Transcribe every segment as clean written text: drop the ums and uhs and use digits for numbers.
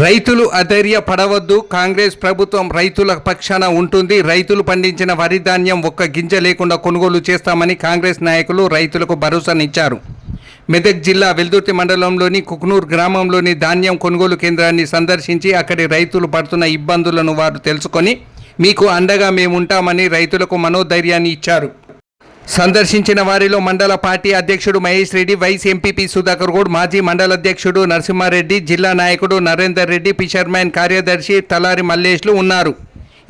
రైతులు అధైర్య పడవద్దు. కాంగ్రెస్ ప్రభుత్వం రైతుల పక్షాన ఉంటుంది. రైతులు పండించిన వరి ధాన్యం ఒక్క గింజ లేకుండా కొనుగోలు చేస్తామని కాంగ్రెస్ నాయకులు రైతులకు భరోసానిచ్చారు. మెదక్ జిల్లా వెల్దుర్తి మండలంలోని కుక్నూర్ గ్రామంలోని ధాన్యం కొనుగోలు కేంద్రాన్ని సందర్శించి అక్కడి రైతులు పడుతున్న ఇబ్బందులను వారు తెలుసుకొని మీకు అండగా మేముంటామని రైతులకు మనోధైర్యాన్ని ఇచ్చారు. సందర్శించిన వారిలో మండల పార్టీ అధ్యక్షుడు మహేష్ రెడ్డి, వైస్ ఎంపీపీ సుధాకర్ గౌడ్, మాజీ మండల అధ్యక్షుడు నరసింహారెడ్డి, జిల్లా నాయకుడు నరేందర్ రెడ్డి, ఫిషర్మ్యాన్ కార్యదర్శి తలారి మల్లేష్లు ఉన్నారు.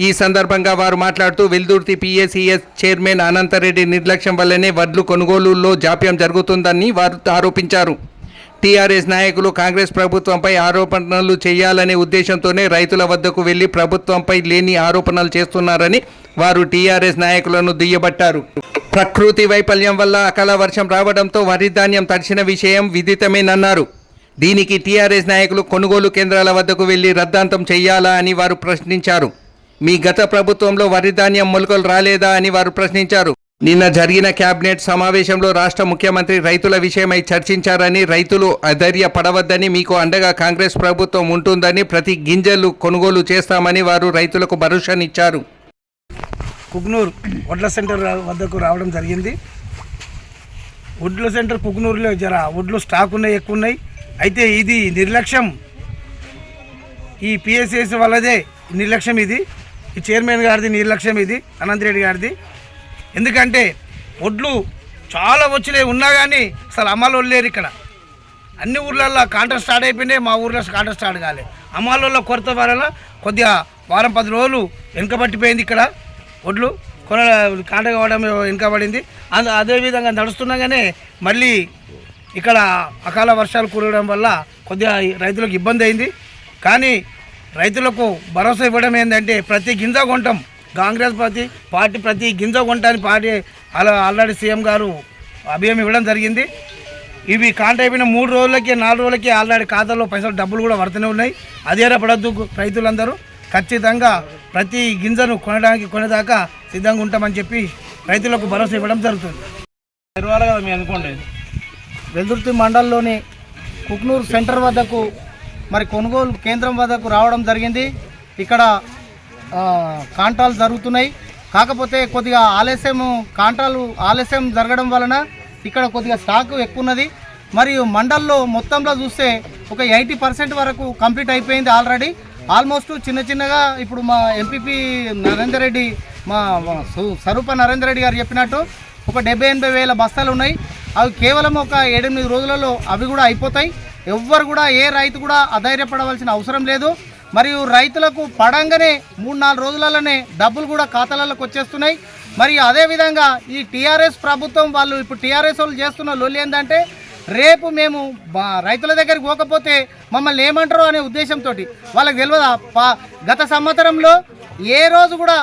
ఈ సందర్భంగా వారు మాట్లాడుతూ వెల్దుర్తి పిఎస్సిఎస్ చైర్మన్ అనంతరెడ్డి నిర్లక్ష్యం వల్లనే వడ్లు కొనుగోలులో జాప్యం జరుగుతుందని వారు ఆరోపించారు. టీఆర్ఎస్ నాయకులు కాంగ్రెస్ ప్రభుత్వంపై ఆరోపణలు చేయాలనే ఉద్దేశంతోనే రైతుల వద్దకు వెళ్లి ప్రభుత్వంపై లేని ఆరోపణలు చేస్తున్నారని వారు టీఆర్ఎస్ నాయకులను దుయ్యబట్టారు. ప్రకృతి వైఫల్యం వల్ల అకాల వర్షం రావడంతో వరి ధాన్యం తడిసిన విషయం విదితమేనన్నారు. దీనికి టీఆర్ఎస్ నాయకులు కొనుగోలు కేంద్రాల వద్దకు వెళ్లి రద్దాంతం చేయాలా అని వారు ప్రశ్నించారు. మీ గత ప్రభుత్వంలో వరి ధాన్యం మొలకలు రాలేదా అని వారు ప్రశ్నించారు. నిన్న జరిగిన కేబినెట్ సమావేశంలో రాష్ట్ర ముఖ్యమంత్రి రైతుల విషయమై చర్చించారని, రైతులు అధైర్య పడవద్దని, మీకు అండగా కాంగ్రెస్ ప్రభుత్వం ఉంటుందని, ప్రతి గింజలు కొనుగోలు చేస్తామని వారు రైతులకు భరోసానిచ్చారు. కుక్నూర్ వడ్ల సెంటర్ వద్దకు రావడం జరిగింది. వడ్ల సెంటర్ కుక్నూరులో వడ్లు స్టాక్ ఉన్నాయి, ఎక్కువ ఉన్నాయి. అయితే ఇది నిర్లక్ష్యం, ఈ పిఎస్ఎస్ వాళ్ళదే నిర్లక్ష్యం, ఇది ఈ చైర్మన్ గారిది నిర్లక్ష్యం, ఇది అనంతరెడ్డి గారిది. ఎందుకంటే వడ్లు చాలా వచ్చినాయి ఉన్నా కానీ అసలు అమలు లేరు. ఇక్కడ అన్ని ఊర్లలో కాంట్రాక్ట్ స్టార్ట్ అయిపోయినాయి, మా ఊర్లో కాంట్రాక్ట్ స్టార్ట్ కాలేదు. అమలులో కొరత వలన కొద్దిగా వారం 10 రోజులు వెనుకబట్టిపోయింది. ఇక్కడ వడ్లు కాంట్రాక్ట్ కావడం వెనుకబడింది. అదేవిధంగా నడుస్తుండగానే మళ్ళీ ఇక్కడ అకాల వర్షాలు కురవడం వల్ల కొద్దిగా రైతులకు ఇబ్బంది అయింది. కానీ రైతులకు భరోసా ఇవ్వడం ఏంటంటే ప్రతి గింజ కొంటాం, కాంగ్రెస్ పార్టీ ప్రతి గింజ కొంటాని పార్టీ ఆల్రెడీ సీఎం గారు అభయం ఇవ్వడం జరిగింది. ఇవి కాంట అయిపోయిన 3 రోజులకి 4 రోజులకి ఆల్రెడీ ఖాతాలో పైసలు డబ్బులు కూడా పడుతూనే ఉన్నాయి. అధైర్యపడద్దు, రైతులందరూ ఖచ్చితంగా ప్రతి గింజను కొనేదాకా సిద్ధంగా ఉంటామని చెప్పి రైతులకు భరోసా ఇవ్వడం జరుగుతుంది. కదా మీ అనుకోండి, వెల్దుర్తి మండలంలోని కుక్నూరు సెంటర్ వద్దకు మరి కొనుగోలు కేంద్రం వద్దకు రావడం జరిగింది. ఇక్కడ కాంటాలు జరుగుతున్నాయి. కాకపోతే కొద్దిగా ఆలస్యం జరగడం వలన ఇక్కడ కొద్దిగా స్టాక్ ఎక్కువ ఉన్నది. మరియు మండల్లో మొత్తంలో చూస్తే ఒక 80% వరకు కంప్లీట్ అయిపోయింది ఆల్రెడీ. ఆల్మోస్ట్ చిన్నగా ఇప్పుడు మా ఎంపీపీ నరేందర్ రెడ్డి, మా స్వరూప నరేందర్ రెడ్డి గారు చెప్పినట్టు ఒక 70-80 వేల బస్తాలు ఉన్నాయి. అవి కేవలం ఒక 7-8 రోజులలో అవి కూడా అయిపోతాయి. ఎవ్వరు కూడా ఏ రైతు కూడా అధైర్యపడవలసిన అవసరం లేదు. మరియు రైతులకు పడంగానే 3-4 రోజులలోనే డబ్బులు కూడా ఖాతాలకు వచ్చేస్తున్నాయి. మరియు అదేవిధంగా ఈ టీఆర్ఎస్ ప్రభుత్వం వాళ్ళు ఇప్పుడు టీఆర్ఎస్ వాళ్ళు చేస్తున్న లొల్లి ఏంటంటే రేపు మేము రైతుల దగ్గరికి పోకపోతే మమ్మల్ని ఏమంటారో అనే ఉద్దేశంతో వాళ్ళకి తెలియదా. గత సంవత్సరంలో ఏ రోజు కూడా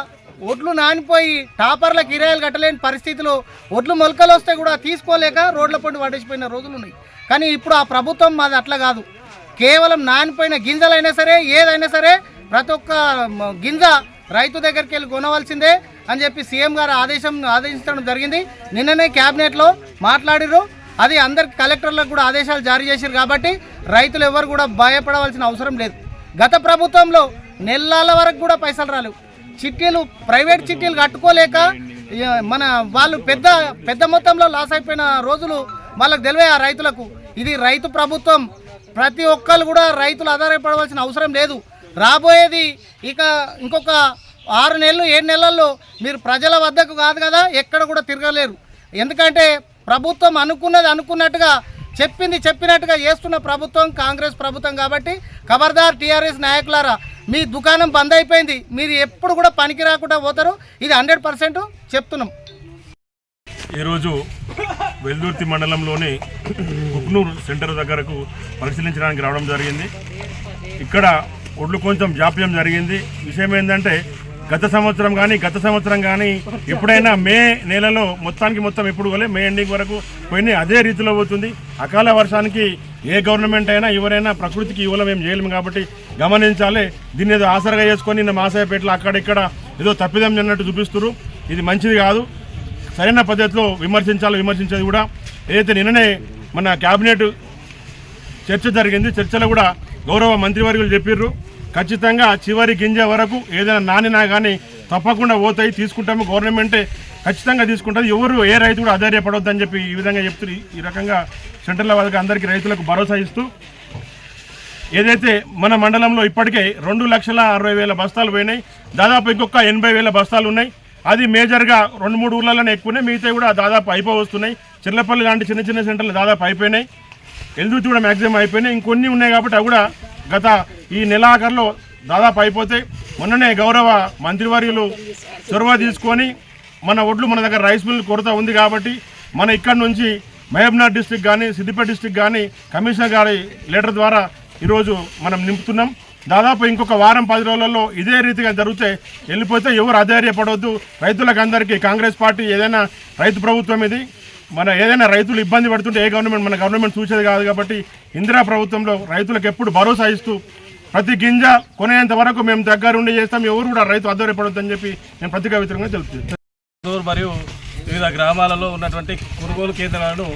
ఒడ్లు నానిపోయి టాపర్ల కిరాయిలు కట్టలేని పరిస్థితిలో ఒడ్లు మొలకలు వస్తే కూడా తీసుకోలేక రోడ్ల పండు పడేసిపోయిన రోజులు ఉన్నాయి. కానీ ఇప్పుడు ఆ ప్రభుత్వం మాది అట్లా కాదు. కేవలం నానిపోయిన గింజలైనా సరే ఏదైనా సరే ప్రతి ఒక్క గింజ రైతు దగ్గరికి వెళ్ళి కొనవలసిందే అని చెప్పి సీఎం గారు ఆదేశించడం జరిగింది. నిన్ననే క్యాబినెట్లో మాట్లాడిరు. అది అందరికి కలెక్టర్లకు కూడా ఆదేశాలు జారీ చేశారు. కాబట్టి రైతులు ఎవరు కూడా భయపడవలసిన అవసరం లేదు. గత ప్రభుత్వంలో నెలల వరకు కూడా పైసలు రాలేవు. ప్రైవేట్ చిట్టీలు కట్టుకోలేక మన వాళ్ళు పెద్ద మొత్తంలో లాస్ అయిపోయిన రోజులు వాళ్ళకి తెలివే ఆ రైతులకు. ఇది రైతు ప్రభుత్వం. ప్రతి ఒక్కరు కూడా రైతులు ఆధారపడవలసిన అవసరం లేదు. రాబోయేది ఇంకొక 6 నెలలు 7 నెలల్లో మీరు ప్రజల వద్దకు కాదు కదా ఎక్కడ కూడా తిరగలేరు. ఎందుకంటే ప్రభుత్వం అనుకున్నట్టుగా చెప్పినట్టుగా చేస్తున్న ప్రభుత్వం కాంగ్రెస్ ప్రభుత్వం. కాబట్టి ఖబర్దార్ టీఆర్ఎస్ నాయకులారా, మీ దుకాణం బంద్ అయిపోయింది. మీరు ఎప్పుడు కూడా పనికి రాకుండా పోతారు. ఇది 100% చెప్తున్నాం. ఈరోజు వెల్దుర్తి మండలంలోని కుక్నూరు సెంటర్ దగ్గరకు పరిశీలించడానికి రావడం జరిగింది. ఇక్కడ ఒడ్లు కొంచెం జాప్యం జరిగింది. విషయం ఏంటంటే గత సంవత్సరం కానీ ఎప్పుడైనా మే నెలలో మొత్తం ఎప్పుడు పోలే మే ఎండింగ్ వరకు పోయినాయి. అదే రీతిలో పోతుంది. అకాల వర్షానికి ఏ గవర్నమెంట్ అయినా ఎవరైనా ప్రకృతికి ఇవ్వడం ఏం చేయలేము. కాబట్టి గమనించాలి. దీన్ని ఏదో ఆసరగా చేసుకొని నిన్న మాసాయపేటలో అక్కడిక్కడ ఏదో తప్పిదం అన్నట్టు చూపిస్తున్నారు. ఇది మంచిది కాదు. సరైన పద్ధతిలో విమర్శించేది కూడా ఏదైతే నిన్ననే మన క్యాబినెట్ చర్చ జరిగింది. చర్చలో కూడా గౌరవ మంత్రివర్యులు చెప్పిర్రు. ఖచ్చితంగా చివరి గింజ వరకు ఏదైనా నానినా కానీ తప్పకుండా పోతాయి, తీసుకుంటాము. గవర్నమెంటే ఖచ్చితంగా తీసుకుంటుంది. ఎవరు ఏ రైతు కూడా ఆధార్యపడొద్దని చెప్పి ఈ విధంగా చెప్తున్నారు. ఈ రకంగా సెంట్రల్ వాళ్ళకి అందరికీ రైతులకు భరోసా ఇస్తూ ఏదైతే మన మండలంలో ఇప్పటికే 2,60,000 బస్తాలు పోయినాయి. దాదాపు ఇంకొక 80,000 బస్తాలు ఉన్నాయి. అది మేజర్గా 2-3 ఊర్లలోనే ఎక్కువనే, మిగతా కూడా దాదాపు అయిపోవస్తున్నాయి. చిర్లపల్లి లాంటి చిన్న చిన్న సెంటర్లు దాదాపు అయిపోయినాయి. ఎల్దుర్తి కూడా మ్యాక్సిమం అయిపోయినాయి. ఇంకొన్ని ఉన్నాయి కాబట్టి అవి కూడా గత ఈ నెలాఖరులో దాదాపు అయిపోతాయి. మొన్ననే గౌరవ మంత్రివర్యులు చొరవ తీసుకొని మన ఒడ్లు మన దగ్గర రైస్ మిల్ కొరత ఉంది కాబట్టి మన ఇక్కడ నుంచి మహబూబ్నగర్ డిస్టిక్ కానీ సిద్దిపేట డిస్టిక్ కానీ కమిషనర్ గారి లెటర్ ద్వారా ఈరోజు మనం నింపుతున్నాం. దాదాపు ఇంకొక వారం 10 రోజులలో ఇదే రీతిగా జరిగితే వెళ్ళిపోతే ఎవరు ఆధార్యపడవద్దు. రైతులకు అందరికీ కాంగ్రెస్ పార్టీ ఏదైనా రైతు ప్రభుత్వం ఇది. మన ఏదైనా రైతులు ఇబ్బంది పడుతుంటే ఏ గవర్నమెంట్ మన గవర్నమెంట్ చూసేది కాదు కాబట్టి ఇందిరా ప్రభుత్వంలో రైతులకు ఎప్పుడు భరోసా ఇస్తూ ప్రతి గింజ కొనేంత వరకు మేము దగ్గరుండి చేస్తాం. ఎవరు కూడా రైతు ఆధారపడొద్దని చెప్పి నేను పత్రికా వితరణగా తెలుపుతున్నాను. మరియు వివిధ గ్రామాలలో ఉన్నటువంటి కొనుగోలు కేంద్రాలను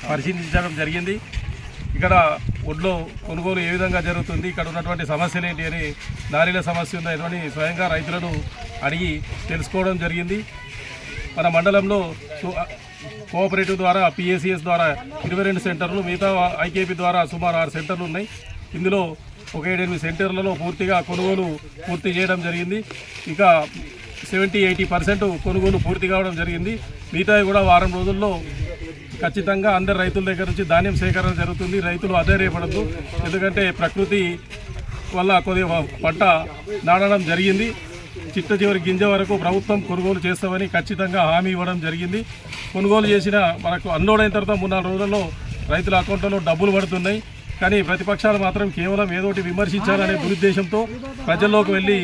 పరిశీలించడం జరిగింది. ఇక్కడ ఒడ్లు కొనుగోలు ఏ విధంగా జరుగుతుంది, ఇక్కడ ఉన్నటువంటి సమస్యలు ఏంటి అని, నారీల సమస్య ఉందని స్వయంగా రైతులను అడిగి తెలుసుకోవడం జరిగింది. మన మండలంలో కోఆపరేటివ్ ద్వారా పిఎస్సిఎస్ ద్వారా 22 సెంటర్లు, మిగతా ఐకేపీ ద్వారా సుమారు 6 సెంటర్లు ఉన్నాయి. ఇందులో ఒక 7-8 సెంటర్లలో పూర్తిగా కొనుగోలు పూర్తి చేయడం జరిగింది. ఇంకా 70-80% కొనుగోలు పూర్తి కావడం జరిగింది. మిగతావి కూడా వారం రోజుల్లో ఖచ్చితంగా అందరు రైతుల దగ్గర నుంచి ధాన్యం సేకరణ జరుగుతుంది. రైతులు ఆధారపడద్దు, ఎందుకంటే ప్రకృతి వల్ల కొద్దిగా పంట నాడడం జరిగింది. చిట్ట చివరి గింజ వరకు ప్రభుత్వం కొనుగోలు చేస్తామని ఖచ్చితంగా హామీ ఇవ్వడం జరిగింది. కొనుగోలు చేసిన మనకు అన్లోడ్ అయిన తర్వాత 3-4 రోజుల్లో రైతుల అకౌంట్లలో డబ్బులు పడుతున్నాయి. కానీ ప్రతిపక్షాలు మాత్రం కేవలం ఏదోటి విమర్శించాలనే దురుద్దేశంతో ప్రజల్లోకి వెళ్ళి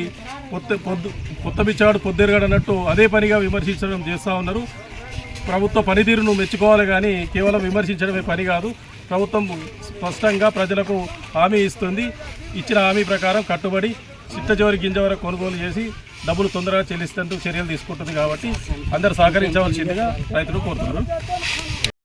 కొత్త బిచ్చాడు పొద్దురుగాడు అన్నట్టు అదే పనిగా విమర్శించడం చేస్తూ ఉన్నారు. ప్రభుత్వ పనితీరును మెచ్చుకోవాలి కానీ కేవలం విమర్శించడమే పని కాదు. ప్రభుత్వం స్పష్టంగా ప్రజలకు హామీ ఇస్తుంది. ఇచ్చిన హామీ ప్రకారం కట్టుబడి చిట్ట చివరి గింజ వరకు కొనుగోలు చేసి డబ్బులు తొందరగా చెల్లిస్తూ చర్యలు తీసుకుంటుంది కాబట్టి అందరూ సహకరించవలసిందిగా రైతులు కోరుతున్నారు.